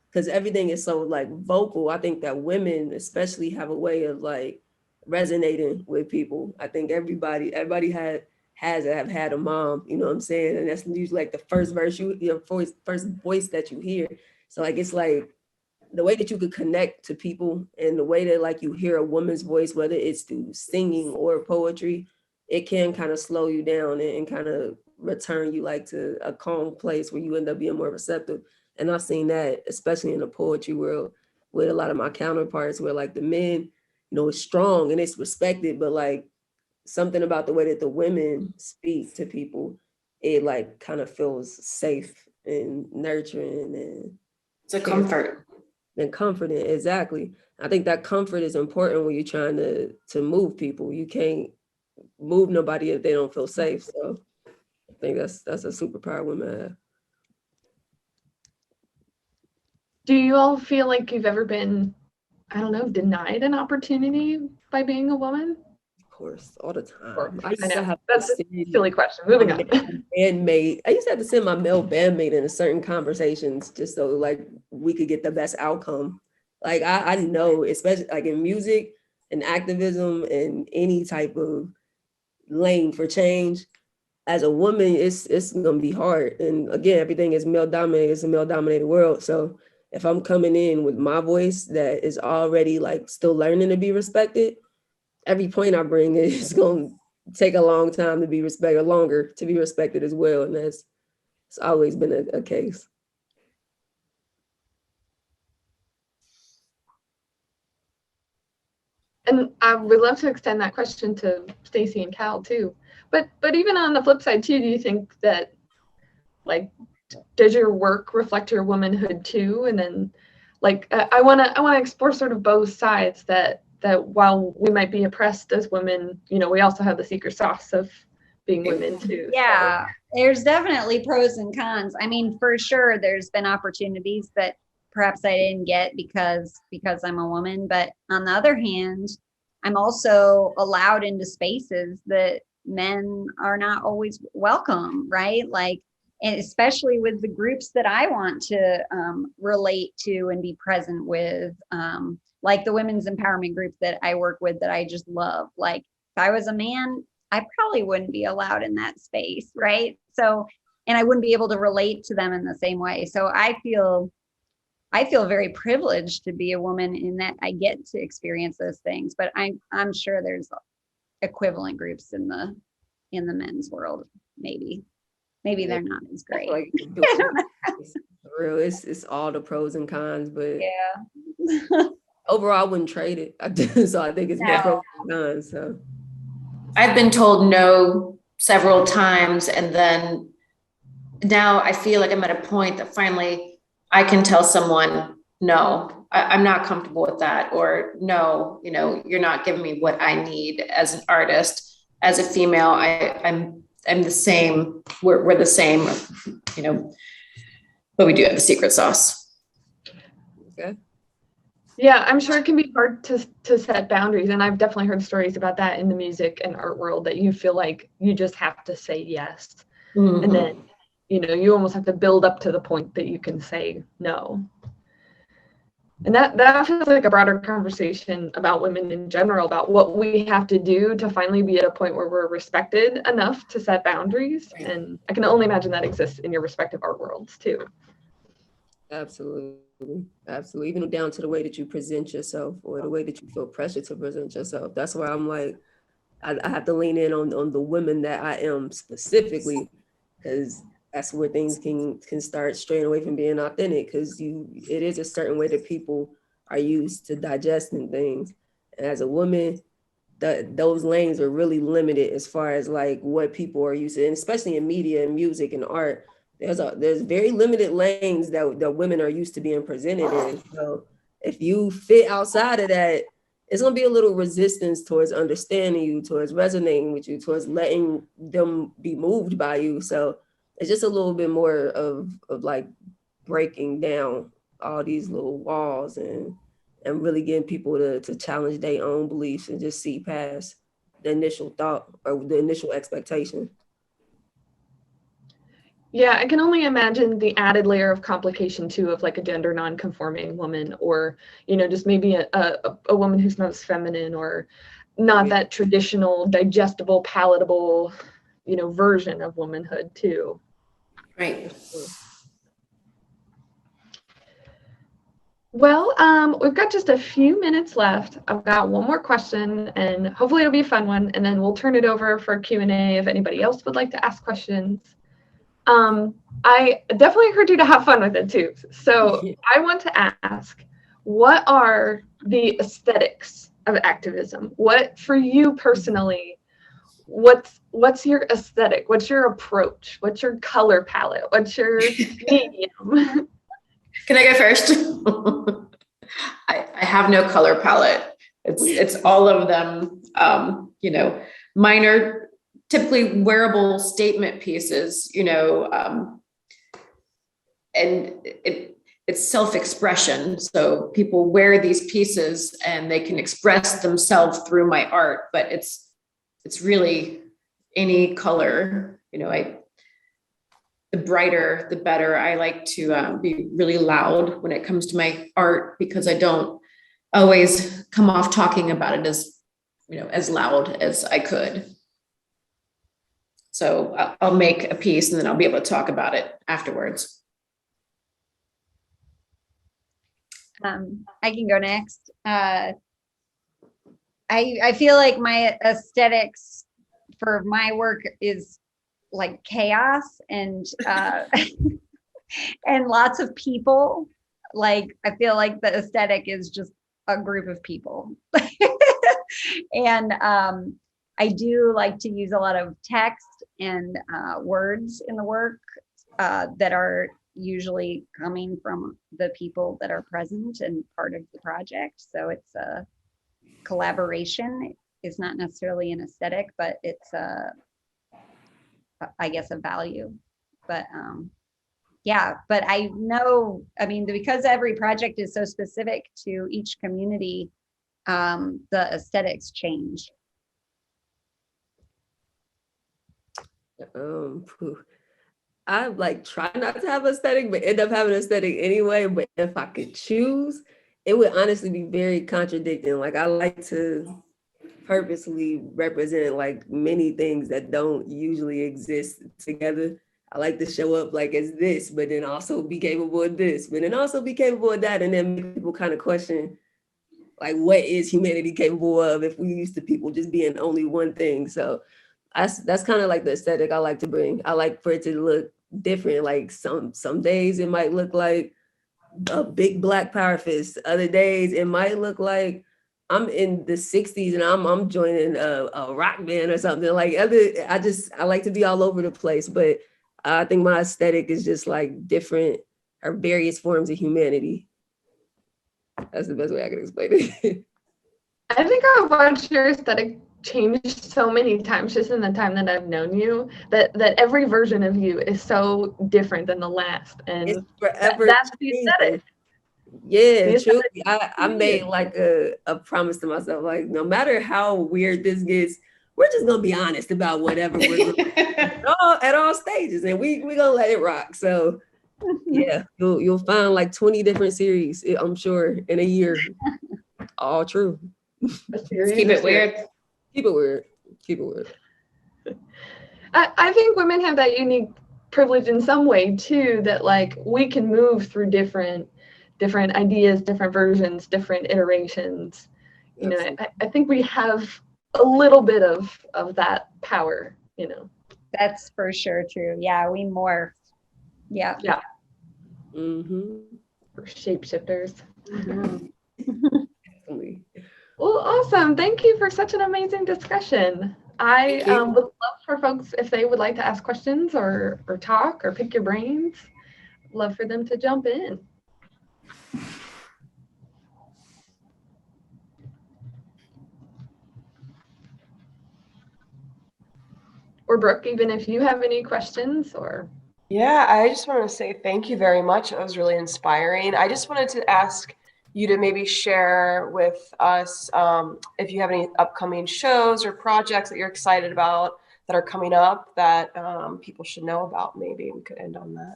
because everything is so like vocal. I think that women especially have a way of like resonating with people. I think everybody have had a mom, you know what I'm saying? And that's usually like the first verse your first voice that you hear. So like it's like the way that you could connect to people and the way that like you hear a woman's voice, whether it's through singing or poetry, it can kind of slow you down and kind of return you like to a calm place where you end up being more receptive. And I've seen that, especially in the poetry world, with a lot of my counterparts, where like the men, you know, it's strong and it's respected, but like something about the way that the women speak to people, it like kind of feels safe and nurturing and It's a comfort. and comforting. Exactly. I think that comfort is important when you're trying to move people. You can't move nobody if they don't feel safe. So I think that's a superpower women have. Do you all feel like you've ever been, I don't know, denied an opportunity by being a woman? Of course, all the time. Or, I used to know, have that's to a silly question. Moving on. bandmate. I used to have to send my male bandmate into certain conversations just so like we could get the best outcome. Like I know, especially like in music and activism and any type of lane for change, as a woman, it's gonna be hard. And again, everything is male dominated. It's a male dominated world. So if I'm coming in with my voice that is already like still learning to be respected, every point I bring is gonna take a long time to be respected, longer to be respected as well. And it's always been a case. And I would love to extend that question to Stacey and Cal too. But even on the flip side too, do you think that like does your work reflect your womanhood too? And then like I wanna explore sort of both sides that while we might be oppressed as women, you know, we also have the secret sauce of being women too. Yeah, there's definitely pros and cons. I mean, for sure, there's been opportunities that perhaps I didn't get because I'm a woman. But on the other hand, I'm also allowed into spaces that men are not always welcome, right? Like, and especially with the groups that I want to relate to and be present with. like the women's empowerment group that I work with that I just love. Like if I was a man, I probably wouldn't be allowed in that space, right? So, and I wouldn't be able to relate to them in the same way. So I feel very privileged to be a woman in that I get to experience those things. But I'm sure there's equivalent groups in the men's world. Maybe they're not as great. Like, for real, it's all the pros and cons, but Yeah. overall, I wouldn't trade it. So I think it's more pros and cons. So I've been told no several times, and then now I feel like I'm at a point that finally I can tell someone, no, I'm not comfortable with that, or no, you're not giving me what I need as an artist. As a female, I'm the same. We're the same, but we do have the secret sauce. okay. Yeah, I'm sure it can be hard to set boundaries. And I've definitely heard stories about that in the music and art world, that you feel like you just have to say yes. Mm-hmm. And then, you almost have to build up to the point that you can say no. And that feels like a broader conversation about women in general, about what we have to do to finally be at a point where we're respected enough to set boundaries. Right. And I can only imagine that exists in your respective art worlds too. Absolutely. Even down to the way that you present yourself, or the way that you feel pressure to present yourself. That's why I'm like, I have to lean in on the women that I am specifically, because that's where things can start straying away from being authentic, because it is a certain way that people are used to digesting things. And as a woman, those lanes are really limited as far as like what people are used to, and especially in media and music and art. There's very limited lanes that women are used to being presented in. So if you fit outside of that, it's gonna be a little resistance towards understanding you, towards resonating with you, towards letting them be moved by you. So it's just a little bit more of like breaking down all these little walls and really getting people to challenge their own beliefs and just see past the initial thought or the initial expectation. Yeah, I can only imagine the added layer of complication too, of like a gender non-conforming woman, or just maybe a woman who's not as feminine, or not that traditional, digestible, palatable, version of womanhood too. Right. Well, we've got just a few minutes left. I've got one more question, and hopefully it'll be a fun one, and then we'll turn it over for Q&A if anybody else would like to ask questions. I definitely encourage you to have fun with it too. So I want to ask, what are the aesthetics of activism? What, for you personally, what's your aesthetic? What's your approach? What's your color palette? What's your medium? Can I go first? I have no color palette. It's all of them. Mine are typically wearable statement pieces, and it's self-expression. So people wear these pieces and they can express themselves through my art, but it's really any color, the brighter, the better. I like to be really loud when it comes to my art, because I don't always come off talking about it as loud as I could. So I'll make a piece and then I'll be able to talk about it afterwards. I can go next. I feel like my aesthetics for my work is like chaos and and lots of people. Like I feel like the aesthetic is just a group of people. And I do like to use a lot of text and words in the work that are usually coming from the people that are present and part of the project. So it's a collaboration. It's not necessarily an aesthetic, but it's I guess a value. But yeah, but I know, because every project is so specific to each community, the aesthetics change. I like try not to have aesthetic, but end up having aesthetic anyway. But if I could choose, it would honestly be very contradicting. Like I like to purposely represent like many things that don't usually exist together. I like to show up like as this, but then also be capable of this, but then also be capable of that, and then make people kind of question like what is humanity capable of if we used to people just being only one thing. So that's kind of like the aesthetic I like to bring. I like for it to look different. Like some days it might look like a big black power fist. Other days it might look like I'm in the 60s and I'm joining a rock band or something. Like I like to be all over the place, but I think my aesthetic is just like different or various forms of humanity. That's the best way I can explain it. I think I've watched your aesthetic change so many times just in the time that I've known you that every version of you is so different than the last. And It's forever that's the changing. aesthetic. Yeah, The truly. aesthetic I made like a promise to myself, like no matter how weird this gets, we're just gonna be honest about whatever we're doing at all stages, and we gonna let it rock. So yeah, you'll find like 20 different series, I'm sure, in a year. All true. Keep it weird. Keep it weird. Keep it weird. I think women have that unique privilege in some way too, that like we can move through different ideas, different versions, different iterations. You know, I think we have a little bit of that power, you know. That's for sure true. Yeah, we morph. Yeah. Yeah. Mm-hmm. We're shapeshifters. Mhm. Well, awesome. Thank you for such an amazing discussion. I would love for folks, if they would like to ask questions or talk or pick your brains, love for them to jump in. Or Brooke, even if you have any questions or. Yeah, I just want to say thank you very much. It was really inspiring. I just wanted to ask you to maybe share with us if you have any upcoming shows or projects that you're excited about that are coming up that people should know about. Maybe we could end on that.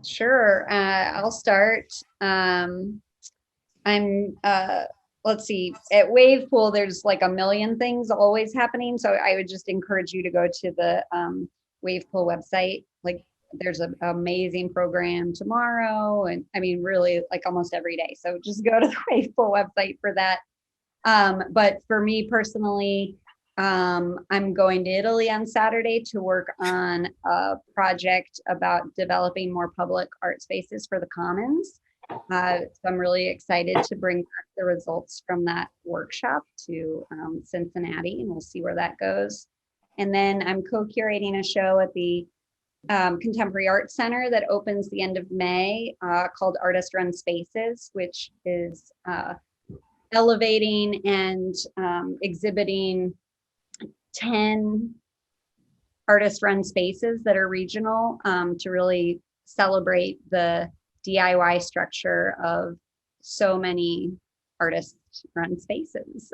Sure. I'll start. Let's see, at Wave Pool, there's like a million things always happening. So I would just encourage you to go to the Wave Pool website. Like there's an amazing program tomorrow. And I mean, really like almost every day. So just go to the Wave Pool website for that. But for me personally, I'm going to Italy on Saturday to work on a project about developing more public art spaces for the Commons. So I'm really excited to bring back the results from that workshop to Cincinnati, and we'll see where that goes. And then I'm co-curating a show at the Contemporary Art Center that opens the end of May called Artist Run Spaces, which is elevating and exhibiting 10 artist run spaces that are regional to really celebrate the DIY structure of so many artist run spaces.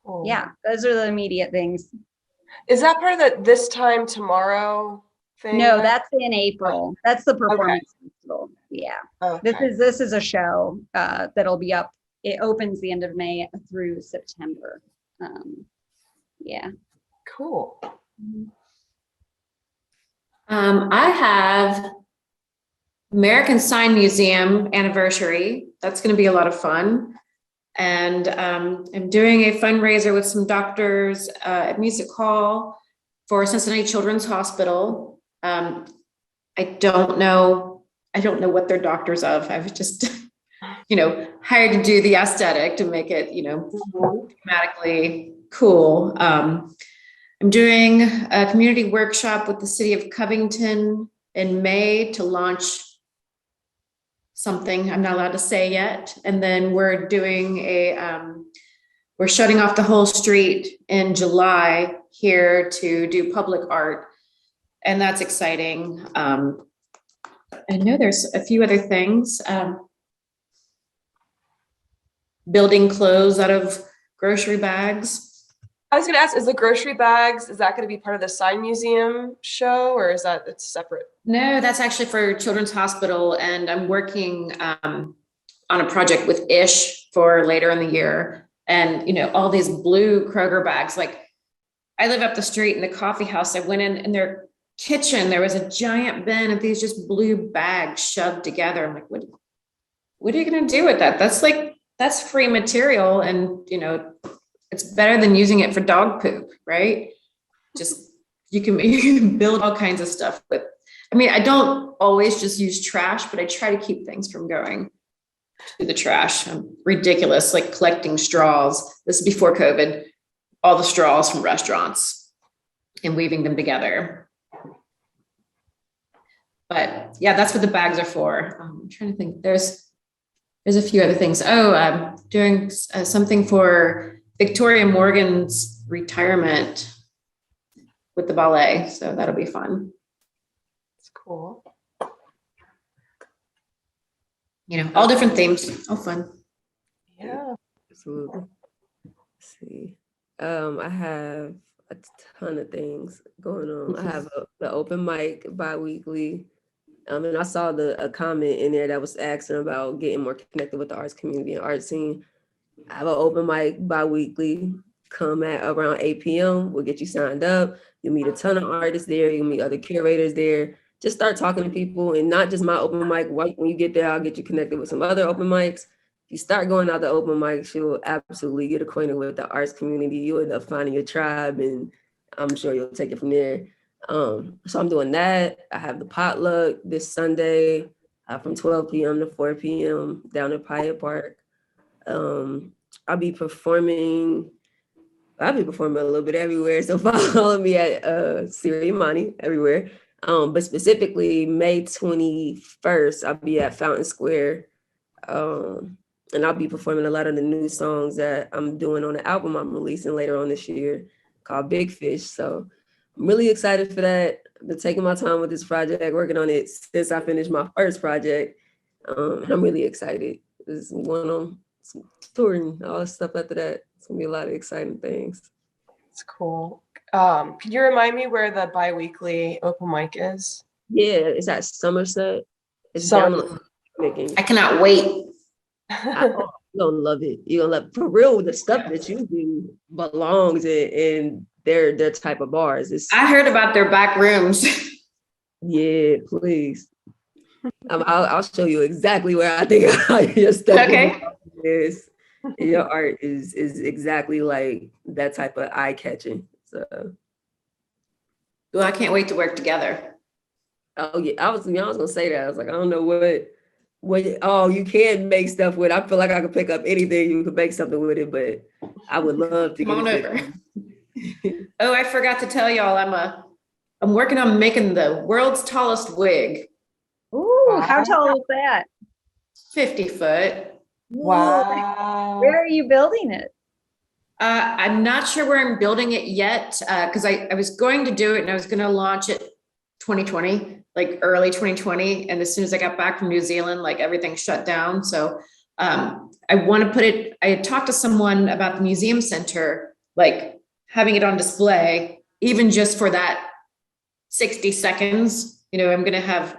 Cool. Yeah, those are the immediate things. Is that part of the This Time Tomorrow thing? No, that's in April. That's the performance Okay. festival. Yeah. Okay. This is a show that'll be up. It opens the end of May through September. Yeah. Cool. I have American Sign Museum anniversary. That's going to be a lot of fun. And I'm doing a fundraiser with some doctors at Music Hall for Cincinnati Children's Hospital. I don't know what they're doctors of. I was just, hired to do the aesthetic to make it, thematically cool. I'm doing a community workshop with the city of Covington in May to launch something I'm not allowed to say yet. And then we're doing we're shutting off the whole street in July here to do public art. And that's exciting. I know there's a few other things. Building clothes out of grocery bags. I was going to ask, is the grocery bags, is that going to be part of the Sign Museum show, or is that it's separate? No, that's actually for Children's Hospital, and I'm working on a project with Ish for later in the year. And, you know, all these blue Kroger bags, like I live up the street in the coffee house. I went in their kitchen, there was a giant bin of these just blue bags shoved together. I'm like, what are you going to do with that? That's free material. And, you know, it's better than using it for dog poop, right? Just, you can build all kinds of stuff with. I mean, I don't always just use trash, but I try to keep things from going to the trash. I'm ridiculous, like collecting straws. This is before COVID, all the straws from restaurants and weaving them together. But yeah, that's what the bags are for. I'm trying to think. There's a few other things. Oh, I'm doing something for Victoria Morgan's retirement with the ballet. So that'll be fun. It's cool. You know, all different themes, all fun. Yeah. Absolutely. Let's see. I have a ton of things going on. I have the open mic bi-weekly. And I saw a comment in there that was asking about getting more connected with the arts community and art scene. I have an open mic bi-weekly. Come at around 8 p.m. We'll get you signed up. You'll meet a ton of artists there. You'll meet other curators there. Just start talking to people, and not just my open mic. When you get there, I'll get you connected with some other open mics. If you start going out the open mics, you'll absolutely get acquainted with the arts community. You'll end up finding your tribe, and I'm sure you'll take it from there. So I'm doing that. I have the potluck this Sunday from 12 p.m. to 4 p.m. down at Pyatt Park. I'll be performing a little bit everywhere. So follow me at Siri Imani everywhere. But specifically May 21st, I'll be at Fountain Square. And I'll be performing a lot of the new songs that I'm doing on the album I'm releasing later on this year called Big Fish. So I'm really excited for that. I've been taking my time with this project, working on it since I finished my first project. And I'm really excited. There's going on some touring, all this stuff after that. It's gonna be a lot of exciting things. It's cool. Can you remind me where the bi-weekly open mic is? Yeah, it's at Somerset. It's Somerset. down I cannot wait. you're gonna love it. You're gonna love for real. The stuff that you do belongs in their type of bars. I heard about their back rooms. Yeah, please. I'll show you exactly where I think your stuff is. Your art is exactly like that type of eye-catching. So, Well, I can't wait to work together. oh yeah, I was gonna say that. I was like, I don't know what you can make stuff with. I feel like I could pick up anything. You could make something with it, but I would love to Come on get over. Oh, I forgot to tell y'all, I'm working on making the world's tallest wig. Ooh, how tall is that? 50 foot. Wow. Where are you building it? I'm not sure where I'm building it yet, because I was going to do it and I was going to launch it 2020, like early 2020. And as soon as I got back from New Zealand, like everything shut down. So I want to put it, I had talked to someone about the museum center, like having it on display, even just for that 60 seconds, you know, I'm going to have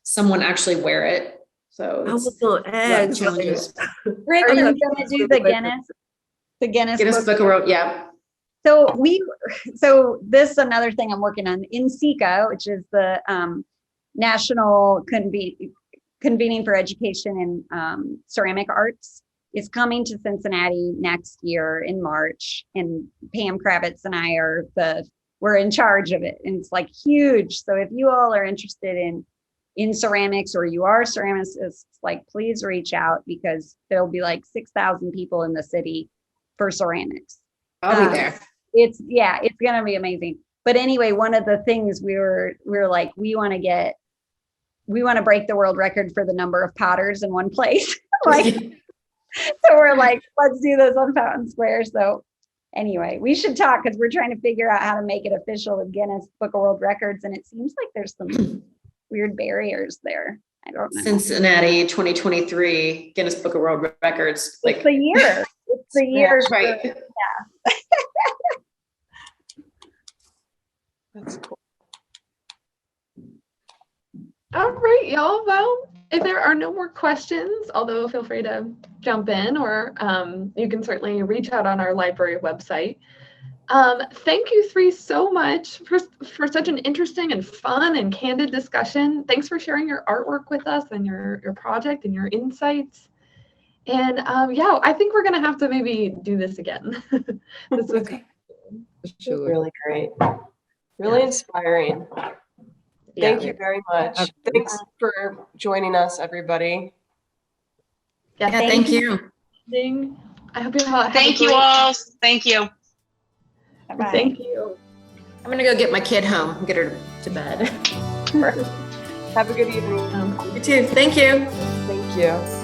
someone actually wear it. So I was gonna ask. Rick, are you gonna do the Guinness Book of World, yeah. So this is another thing I'm working on. NCECA, which is the National Convening for Education in Ceramic Arts, is coming to Cincinnati next year in March. And Pam Kravitz and I we're in charge of it. And it's like huge. So if you all are interested in ceramics, or you are ceramicists, like please reach out, because there'll be like 6,000 people in the city for ceramics. I'll be there. It's gonna be amazing. But anyway, one of the things we were like, we want to break the world record for the number of potters in one place. Like, so we're like, let's do this on Fountain Square. So anyway, we should talk, because we're trying to figure out how to make it official with Guinness Book of World Records, and it seems like there's some weird barriers there. I don't know. Cincinnati 2023 Guinness Book of World Records. Like it's the year. It's the year. Right. Yeah. That's cool. All right, y'all. Well, if there are no more questions, although feel free to jump in, or you can certainly reach out on our library website. Thank you three so much for such an interesting and fun and candid discussion. Thanks for sharing your artwork with us and your project and your insights. And yeah, I think we're gonna have to maybe do this again. This was Okay. Sure. Really great. Really inspiring. Thank you very much. Thanks for joining us, everybody. Yeah, Thank you. I hope you all have Thank a you great- all. Thank you. Bye-bye. Thank you. I'm gonna go get my kid home and get her to bed. Have a good evening. You too. Thank you. Thank you.